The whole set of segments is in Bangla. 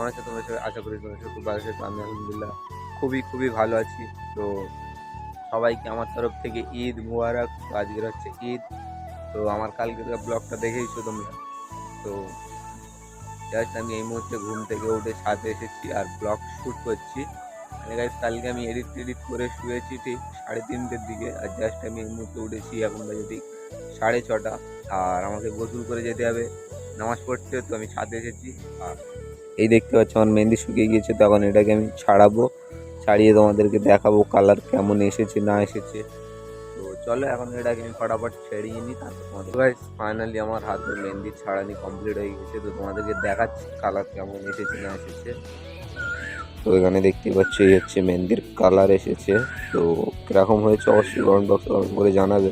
আছো তোমরা সবাই? আশা করি তোমরা সবাই খুব ভালো আছো। তো আমি আলহামদুলিল্লাহ খুবই খুবই ভালো আছি। তো সবাইকে আমার তরফ থেকে ঈদ মুবারক। তো আজকের হচ্ছে ঈদ। তো আমার কালকের ব্লগটা দেখেইছো তোমরা। তো জাস্ট আমি এই মুহূর্তে ঘুম থেকে উঠে ছাদে এসেছি আর ব্লগ শ্যুট করছি। মানে গাইস কালকে আমি এডিট টেডিট করে শুয়েছি ঠিক 3:30-র দিকে, আর জাস্ট আমি এই মুহূর্তে উঠেছি, এখন বাজে ঠিক 6:30। আর আমাকে গোসল করে যেতে হবে নামাজ পড়তে। তো আমি ছাদে এসেছি আর এই দেখতে পাচ্ছ আমার মেহেন্দি শুকিয়ে গিয়েছে। তো এখন এটাকে আমি ছাড়াবো, ছাড়িয়ে তোমাদেরকে দেখাবো কালার কেমন এসেছে না এসেছে। তো চলো এখন এটাকে আমি ফটাফট ছেড়িয়ে নিই, তারপর তোমাদের গাইস ফাইনালি আমার হাতে মেহেন্দি ছাড়ানি কমপ্লিট হয়ে গেছে। তো তোমাদেরকে দেখাচ্ছি কালার কেমন এসেছে না এসেছে। তো এখানে দেখতে পাচ্ছ এই হচ্ছে মেহেন্দির কালার এসেছে। তো কিরকম হয়েছে অবশ্যই কমেন্ট বক্সে কমেন্ট করে জানাবে।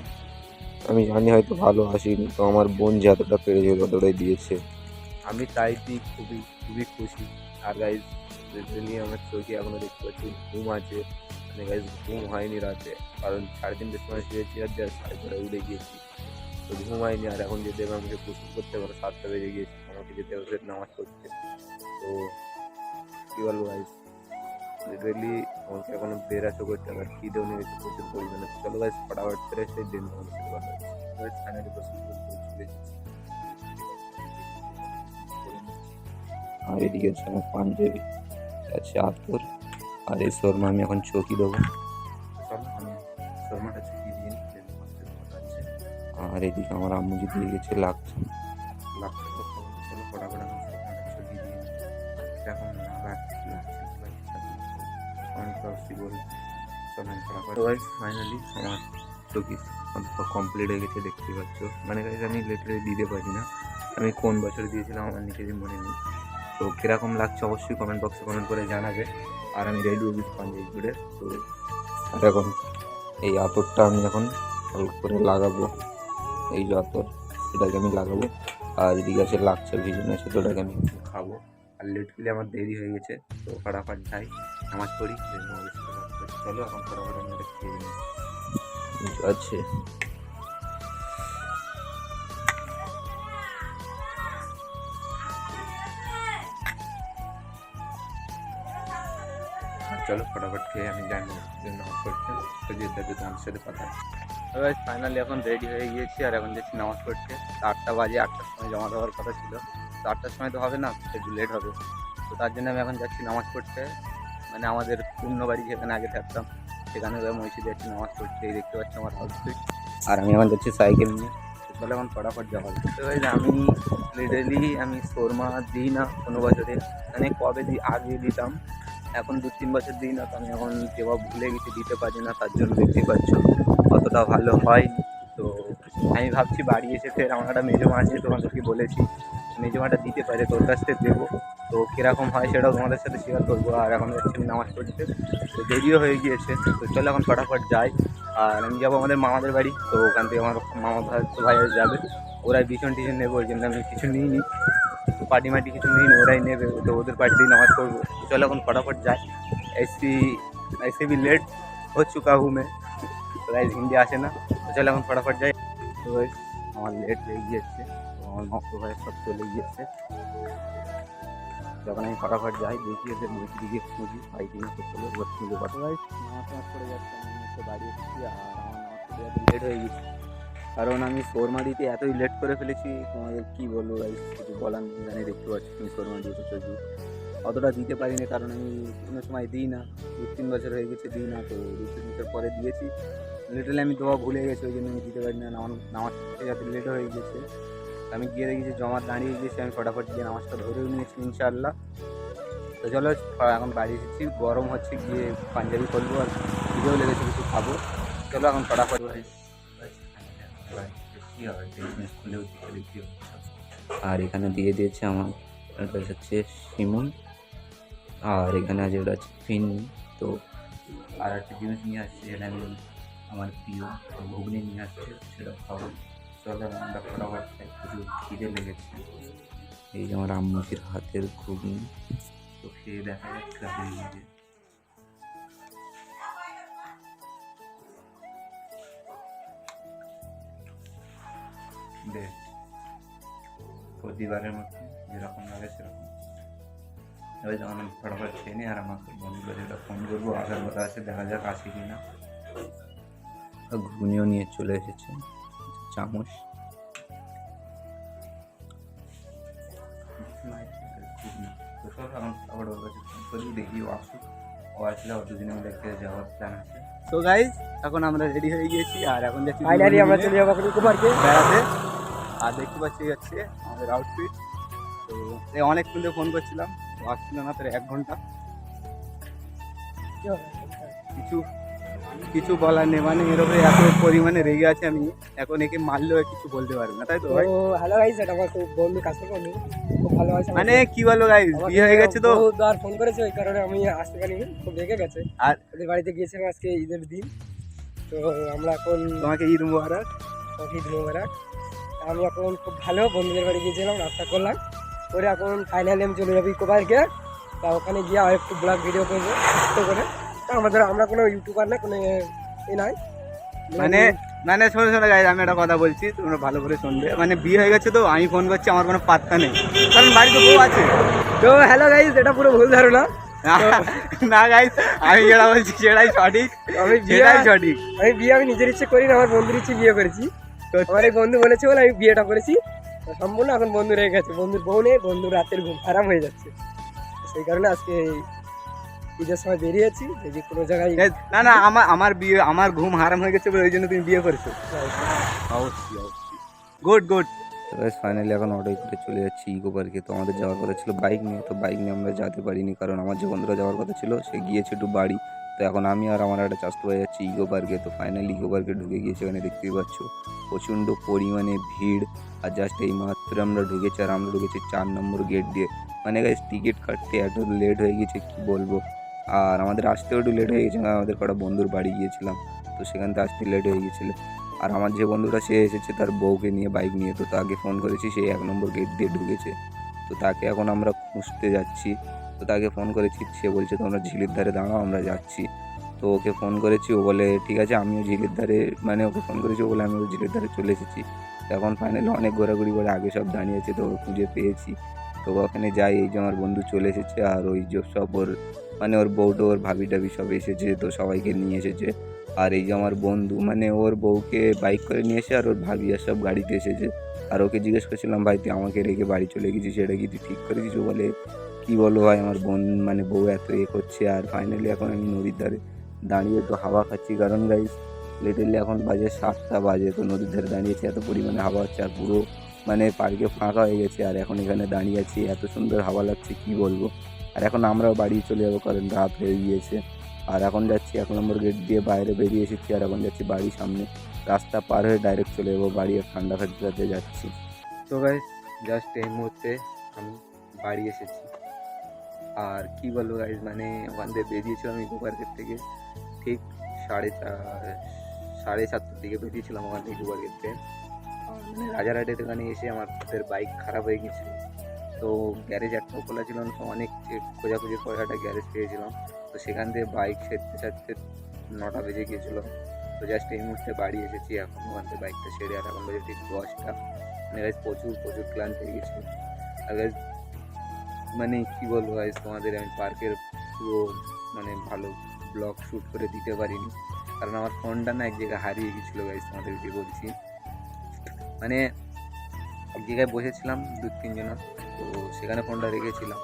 আমি জানি হয়তো ভালো আসেনি, তো আমার বোন যতটা পেরেছে ততটাই দিয়েছে। আমি তাইতেই খুবই খুবই খুশি। আর গাইজ লিটারালি আমার চোখে এখনো দেখতে পাচ্ছি ঘুম আছে। মানে গাইজ ঘুম হয়নি রাতে, কারণ 3:30-র সময় শুয়েছি আর যা 4:30 উঠে গিয়েছি। তো ঘুম হয়নি, আর এখন যেতে হবে আমাকে গোসল করতে পারো, 7টা বেজে গিয়েছে, আমাকে যেতে হবে ফের নামাজ পড়তে। তো কী বলবো গাইজ, লিটারেলি আমাকে এখনো বেরাসও করতে হবে, আর খিদেও নিয়ে গেছে প্রচুর পরিমাণে। তো চলো গাইজ ফটাফট ফ্রেশ হয়ে দিন তোমাদের সাথে কথা হচ্ছে। গাইজ ফাইনালি গোসল করে চলে এসেছি। আর এদিকে হচ্ছে আমার পাঞ্জাবি, আছে আতর, আর এই শর্মা আমি এখন চকি দেবো। চলো আমি শর্মাটা চকি দিয়ে নিই, then তোমার সাথে কথা হচ্ছে। আর এদিকে আমার আম্মু যে দিয়ে গেছে লাগছে লাগছে তো চলো ফটাফট আমি শর্মাটা চকি দিয়ে নিই। এখন লাগছে অনেক অবশ্যই বলবো। চলো আমি ফটাফট ফাইনালি আমার চকি কমপ্লিট হয়ে গেছে, দেখতে পাচ্ছ। মানে guys আমি লিটারেলি দিতে পারি না, আমি কোন বছরে দিয়েছিলাম আমার নিজেরই মনে নেই। তো কীরকম লাগছে অবশ্যই কমেন্ট বক্সে কমেন্ট করে জানাবে। আর আমি রেডি হয়ে গেছি পাঞ্জাবি জুড়ে। তো আর এখন এই আতরটা আমি এখন হালকা করে লাগাবো, এই যে আতর এটাকে আমি লাগাবো। আর এদিকে আছে লাগছে ভিজনে আছে, তো ওটাকে আমি একটু খাবো। আর লিটারলি আমার দেরি হয়ে গেছে, তো ফটাফট যাই নামাজ পড়ি, চলো এখন ফটাফট আমি এটা খেয়ে নিই। ঠিক আছে চলো ফটাফট খেয়ে আমি যাই নামাজ পড়তে। তো যেতে যেতে তোমাদের সাথে কথা হচ্ছে। তবে ফাইনালি এখন রেডি হয়ে গিয়েছি আর এখন যাচ্ছি নামাজ পড়তে। 8টা বাজে, 8টার সময় জমা দেওয়ার কথা ছিল। তো 8টার সময় তো হবে না, একটু লেট হবে। তো তার জন্য আমি এখন যাচ্ছি নামাজ পড়তে। মানে আমাদের পূর্ণ বাড়ি যেখানে আগে থাকতাম সেখানে মসজিদে যাচ্ছি নামাজ পড়তে। এই দেখতে পাচ্ছি আমার আউটফিট। আর আমি এখন যাচ্ছি সাইকেল নিয়ে। তো চলো এখন ফটাফট যাওয়া হবে। তো আমি লিটারেলি আমি শোরমা দিই না কোনো বছরে, মানে কবে আগে দিতাম, এখন 2-3 বছর দিই না। তো আমি এখন দেওয়া ভুলে গেছি, দিতে পারি না, তার জন্য দেখতেই পাচ্ছ অতটা ভালো হয়নি। তো আমি ভাবছি বাড়ি এসে ফের আমার একটা মেজো মা আছে, তোমাদেরকে বলেছি মেজো মাটা দিতে পারে, তোর কাছ থেকে দেবো। তো কীরকম হয় সেটাও তোমাদের সাথে শেয়ার করবো। আর এখন যাচ্ছি আমি নামাজ পড়তে, তো দেরিও হয়ে গিয়েছে। তো চলো এখন ফটাফট যাই। আর আমি যাবো আমাদের মামাদের বাড়ি। তো ওখান থেকে আমার মামা ভাই যাবে, ওরাই বিছন টিছন নেবো, ওই জন্য আমি কিছু নিইনি। তো পার্টি মাটি কিছু নিইনি, ওরাই নেবে। তো ওদের পার্টিতেই নামাজ পড়বো। তো চলো এখন ফটাফট যাই। ऐसी ऐसे भी लेट हो चुका हूँ मैं। তো গাইজ হিন্দি আসে না। তো চলো এখন ফটাফট যাই। তো গাইজ আমার লেট হয়ে গিয়েছে, তো আমার ভক্ত ভাই সব চলে গিয়েছে। যখন আমি ফটাফট যাই দেখি এদের মুখি দিকে খুঁজি পাই কিনা, তো চলো এবার খুঁজে পাবো। গাইজ নামাজ পড়ে যাচ্ছে, আমি হচ্ছে বাড়ি এসেছি আর আমার নামাজ পড়ে যাতে লেট হয়ে গেছে, কারণ আমি শোরমা দিতে এতই লেট করে ফেলেছি। তোমাদের কী বলবো গাইজ, কিছু বলার নেই। জানি দেখতে পাচ্ছি তুমি শোরমা দিয়েছো চোখে, অতটা দিতে পারিনি কারণ আমি কোনো সময় দিই না। 2-3 বছর হয়ে গেছে দিই না, তো 2-3 বছর পরে দিয়েছি। লিটারালি আমি দেওয়া ভুলে গেছি, ওই জন্য আমি দিতে পারি না। নামাজ পড়তে যাতে লেট হয়ে গেছে, আমি গিয়ে দেখেছি জমা দাঁড়িয়ে গিয়েছি। আমি ফটাফট গিয়ে নামাজটা ধরেও নিয়েছি ইনশাআল্লাহ। তো চলো এখন বাড়ি এসেছি, গরম হচ্ছে, গিয়ে পাঞ্জাবি করবো আর খিদেও লেগেছে, কিছু খাবো। চলো এখন ফটাফট আর এখানে দিয়ে দিয়েছে আমার, এটা হচ্ছে শিমুল, আর এখানে আছে ওটা হচ্ছে ফিন্নি। তো আর একটা জিনিস নিয়ে আসছে, যেটা আমি আমার প্রিয় ঘুগনি নিয়ে আসছে, সেটা খাবো। চলো আমরা ফটাফট খাই, প্রচুর খিদে লেগেছে। এই যে আমার আম্মুজির হাতের ঘুগনি, তো খেয়ে দেখা যাক কেমন লাগে। বেশ প্রতিবারের মতো যেরকম লাগে সেরকম। এবার যখন আমি ফটাফট খেয়ে নিই আর আমাকে বন্ধুরা যেটা ফোন করবো আসার কথা আছে, দেখা যাক আসি কি না। ঘুগনিও নিয়ে চলে এসেছে চামচ। তো সব এখন আবার ওর কাছে ফোন করি, দেখি ও আসুক। ও আসলে অত দিনে দেখতে যাওয়ার প্ল্যান আছে। তো গাইজ এখন আমরা রেডি হয়ে গিয়েছি আর এখন যাচ্ছি ফাইনালি আমরা চলে যাবো ইকো পার্কে বেড়াতে। আর দেখতে পাচ্ছি যাচ্ছে আমাদের আউটফিট। তো অনেকক্ষণ ধরে ফোন করছিলাম, আসছিল না, প্রায় 1 ঘন্টা। কিছু কিছু বলার নেই, মানে এর উপরে এত পরিমাণে রেগে আছে আমি, এখন একে মারলেও কিছু বলতে পারবে না, তাই তো ভাই? হ্যালো গাইস, এটা আমার খুব বন্ধু, কাছের বন্ধু, খুব ভালো আছে। মানে কি বলবো গাইস, বিয়ে হয়ে গেছে তো বহুতবার ফোন করেছে, ওই কারণে আমি আসতে পারিনি, খুব রেগে গেছে। আর ওদের বাড়িতে গিয়েছিলাম আজকে ঈদের দিন। তো আমরা এখন তোমাকে ঈদ মুবারক। ঈদ মোবারক। আমি এখন খুব ভালো বন্ধুদের বাড়ি গিয়েছিলাম, নাস্তা করলাম করে এখন ফাইনালি আমি চলে যাবো ইকো পার্কে। তা ওখানে গিয়ে আর একটু ব্লগ ভিডিও করবো কষ্ট করে। তা আমরা কোনো ইউটিউবার না, কোনো এ নাই, মানে মানে শোনো শোনো গাইস, আমি একটা কথা বলছি, তোমরা ভালো করে শুনবে। মানে বিয়ে হয়ে গেছে তো আমি ফোন করছি, আমার কোনো পাত্তা নেই, কারণ বাড়িতে বউ আছে। তো হ্যালো গাইস, এটা পুরো ভুল ধারণা। না গাইস, আমি যেটা বলছি সেটাই সঠিক, আমি সেটাই সঠিক। আমি নিজের ইচ্ছে করি না, আমার বন্ধুর ইচ্ছে বিয়ে করেছি। আমার এই বন্ধু বলেছে বলে আমি বিয়েটা করেছি সম্পূর্ণ। এখন বন্ধু রেগে গেছে, বন্ধুর বউ নেই, বন্ধুর রাতের ঘুম আরাম হয়ে যাচ্ছে। সেই কারণে আজকে ঈদের সময় বেরিয়েছি, যে কোনো জায়গায়। না না, আমার ঘুম হারাম হয়ে গেছে বলে ওই জন্য তুমি বিয়ে করেছো? অবশ্যই অবশ্যই, গুড গুড। ফাইনালি এখন অটোয় করে চলে যাচ্ছি ইকো পার্কে। তো আমাদের যাওয়ার কথা ছিল বাইক নিয়ে, তো বাইক নিয়ে আমরা যেতে পারিনি, কারণ আমার যে বন্ধুরা যাওয়ার কথা ছিল সে গিয়েছে একটু বাড়ি। তো এখন আমি আর আমার একটা চাস্তো ভাই যাচ্ছি ইকো পার্কে। তো ফাইনালি ইকো পার্কে ঢুকে গিয়েছে, এখানে দেখতেই পাচ্ছ প্রচণ্ড পরিমাণে ভিড়। আর জাস্ট এই মাত্র আমরা ঢুকেছি, আর আমরা ঢুকেছি 4 নম্বর গেট দিয়ে। মানে গাইস টিকিট কাটতে এত লেট হয়ে গেছে কি বলবো। আর আমাদের আসতেও একটু লেট হয়ে গেছে, আমাদের কটা বন্ধুর বাড়ি গিয়েছিলাম, তো সেখান থেকে আসতে লেট হয়ে গিয়েছিলো। আর আমার যে বন্ধুটা সে এসেছে তার বউকে নিয়ে বাইক নিয়ে, তো তাকে ফোন করেছি, সে 1 নম্বর গেট দিয়ে ঢুকেছে। তো তাকে এখন আমরা খুঁজতে যাচ্ছি। তো তাকে ফোন করেছি, সে বলছে তোমরা ঝিলির ধারে দাঁড়াও, আমরা যাচ্ছি। তো ওকে ফোন করেছি, ও বলে ঠিক আছে, আমিও ঝিলির ধারে, মানে ওকে ফোন করেছি, ও বলে আমিও ঝিলির ধারে চলে এসেছি। তো এখন ফাইনালি অনেক ঘোরাঘুরি করে আগে সব দাঁড়িয়েছে, তো খুঁজে পেয়েছি। তো ওখানে যাই, এই যে আমার বন্ধু চলে এসেছে, আর ওই যে সব ওর মানে ওর বউটো, ওর ভাবি টাবি সব এসেছে, তো সবাইকে নিয়ে এসেছে। আর এই যে আমার বন্ধু, মানে ওর বউকে বাইক করে নিয়ে এসে, আর ওর ভাবি আর সব গাড়িতে এসেছে। আর ওকে জিজ্ঞেস করছিলাম ভাই তুই আমাকে রেখে বাড়ি চলে গেছিস, সেটা কি তুই ঠিক করে কিছু? বলে কি বলো ভাই, আমার বোন মানে বউ এত করছে। আর ফাইনালি এখন আমি নদীর ধারে দাঁড়িয়ে একটু হাওয়া খাচ্ছি, কারণ গাইস লিটারলি এখন বাজে 7টা বাজে। তো নদীর ধারে দাঁড়িয়েছি, এত পরিমাণে হাওয়া হচ্ছে, আর পুরো মানে পার্কে ফাঁকা হয়ে গেছে। আর এখন এখানে দাঁড়িয়ে আছি, এত সুন্দর হাওয়া লাগছে কি বলবো। আর এখন আমরাও বাড়ি চলে যাবো, কারণ রাত হয়ে গিয়েছে। আর এখন যাচ্ছি 1 নম্বর গেট দিয়ে, বাইরে বেরিয়ে এসেছি, আর এখন যাচ্ছি বাড়ির সামনে। রাস্তা পার হয়ে ডাইরেক্ট চলে যাবো বাড়ি, আর ঠান্ডা খাতে যাচ্ছি। তো গাইস জাস্ট এই মুহূর্তে আমি বাড়ি এসেছি। আর কি বলবো গাইস, মানে ওখান থেকে বেরিয়েছিলাম ইকো পার্কের থেকে ঠিক 7:30টার দিকে বেরিয়েছিলাম ওখান থেকে ইকো পার্কের থেকে। মানে রাজারহাটের এখানে এসে আমাদের বাইক খারাপ হয়ে গেছিলো। তো গ্যারেজ একটাও খোলা ছিল না, তো অনেক খোঁজাখুঁজির পরে একটা গ্যারেজ পেয়েছিলাম। তো সেখান থেকে বাইক সেরতে সারতে 9টা বেজে গিয়েছিলো। তো জাস্ট এই মুহূর্তে বাড়ি এসেছি, এখন ওখান থেকে বাইকটা সেরে, আর এখন বাজে ঠিক 10টা। মানে গাইজ প্রচুর ক্লান্ত হয়ে গেছিলো। আর গাইজ মানে কী বলবো গাইজ, তোমাদের আমি পার্কের পুরো মানে ভালো ব্লগ শ্যুট করে দিতে পারিনি, কারণ আমার ফোনটা না এক জায়গায় হারিয়ে গেছিলো গাইজ, তোমাদেরকে বলছি। মানে এক জায়গায় বসেছিলাম 2-3 জন, তো সেখানে ফোনটা রেখেছিলাম।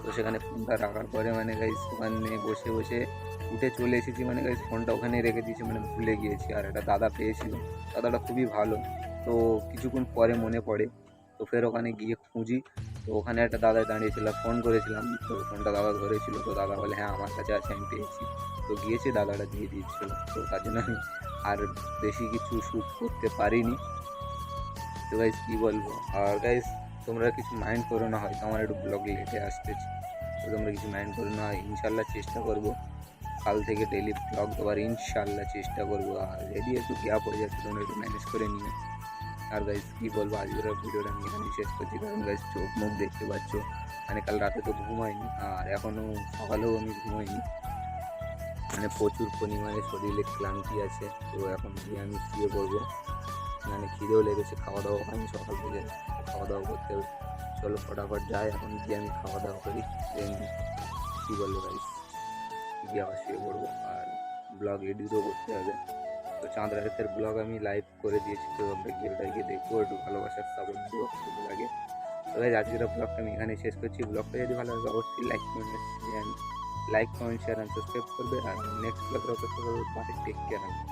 তো সেখানে ফোনটা রাখার পরে মানে গাইজ ওখানে বসে বসে উঠে চলে এসেছি, মানে গাইজ ফোনটা ওখানে রেখে দিয়েছি, মানে ভুলে গিয়েছি। আর একটা দাদা পেয়েছিল, দাদাটা খুবই ভালো। তো কিছুক্ষণ পরে মনে পড়ে, তো ফের ওখানে গিয়ে খুঁজি, তো ওখানে একটা দাদা দাঁড়িয়েছিল, ফোন করেছিলাম, তো ফোনটা দাদা ধরেছিল। তো দাদা বলে হ্যাঁ আমার কাছে আছে, আমি পেয়েছি। তো গিয়েছি, দাদাটা দিয়ে দিয়েছিল। তো তার জন্য আমি আর বেশি কিছু শ্যুট করতে পারিনি। তো গাইজ কী বলবো। আর গাইজ তোমরা কিছু মাইন্ড করো না, হয়তো আমার একটু ব্লগ লেটে আসতেছি, তো তোমরা কিছু মাইন্ড করো না। ইনশাল্লাহ চেষ্টা করবো কাল থেকে ডেলি ব্লগ দেওয়ার, ইনশাল্লাহ চেষ্টা করবো। আর রেডি একটু গ্যাপ হয়ে যাচ্ছে, তোমরা একটু ম্যানেজ করে নিও। আর গাইজ কী বলবো, আজকের ভিডিওটা আমি এখানে শেষ করছি, কারণ গাইজ চোখ মুখ দেখতে পাচ্ছ, মানে কাল রাতে তো ঘুমাইনি, আর এখনও সকালেও আমি ঘুমাইনি। মানে প্রচুর পরিমাণে শরীরে ক্লান্তি আছে। তো এখন গিয়ে আমি শুয়ে পড়বো, মানে খিদেও লেগেছে, খাওয়া দাওয়া হয়নি সকাল থেকে, খাওয়া দাওয়া করতে চলো ফটাফট যাই, এখন গিয়ে আমি খাওয়া দাওয়া করি, দেন কী বলবো গাইস গিয়ে আবার শুয়ে পড়বো, আর ব্লগ এডিটও করতে হবে। তো চাঁদ রাতের ব্লগ আমি লাইভ করে দিয়েছি, তো আমরা গিয়ে ওটা গিয়ে দেখবো, একটু ভালোবাসার সাপোর্ট দিও ভালো লাগে। তো গাইস আজকের ব্লগটা আমি এখানে শেষ করছি। ব্লগটা যদি ভালো লাগে অবশ্যই like comment share and subscribe করবে, আর নেক্সট ব্লগের অপেক্ষা করবে। Take care.